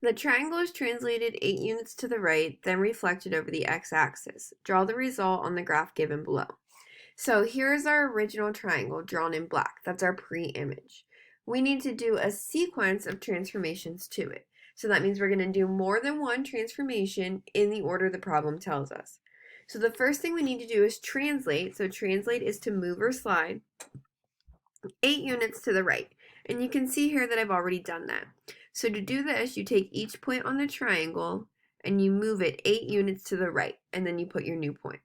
The triangle is translated 8 units to the right, then reflected over the x-axis. Draw the result on the graph given below. So here's our original triangle drawn in black. That's our pre-image. We need to do a sequence of transformations to it. So that means we're going to do more than one transformation in the order the problem tells us. So the first thing we need to do is translate. So translate is to move or slide 8 units to the right. And you can see here that I've already done that. So to do this, you take each point on the triangle and you move it 8 units to the right, and then you put your new point.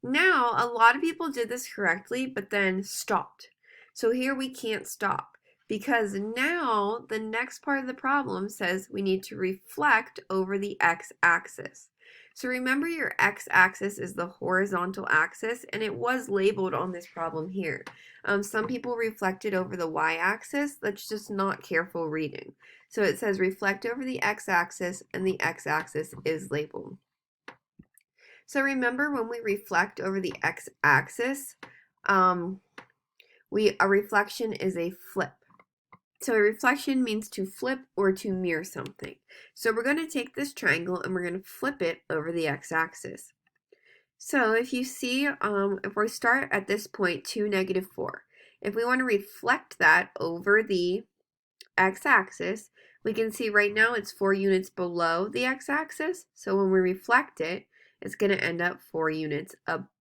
Now, a lot of people did this correctly, but then stopped. So here we can't stop because now the next part of the problem says we need to reflect over the x-axis. So remember your x-axis is the horizontal axis, and it was labeled on this problem here. Some people reflected over the y-axis. That's just not careful reading. So it says reflect over the x-axis, and the x-axis is labeled. So remember when we reflect over the x-axis, a reflection is a flip. So a reflection means to flip or to mirror something. So we're going to take this triangle and we're going to flip it over the x-axis. So if you see, if we start at this point, 2, -4, if we want to reflect that over the x-axis, we can see right now it's 4 units below the x-axis. So when we reflect it, it's going to end up 4 units above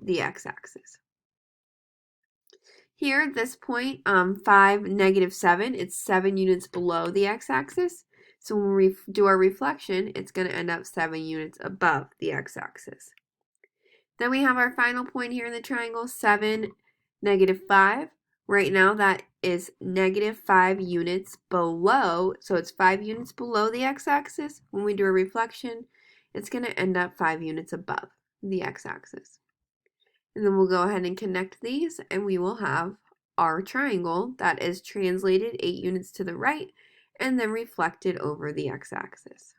the x-axis. Here at this point, 5, -7, it's 7 units below the x-axis. So when we do our reflection, it's going to end up 7 units above the x-axis. Then we have our final point here in the triangle, 7, -5. Right now that is -5 units below, so it's 5 units below the x-axis. When we do a reflection, it's going to end up 5 units above the x-axis. And then we'll go ahead and connect these, and we will have our triangle that is translated 8 units to the right and then reflected over the x-axis.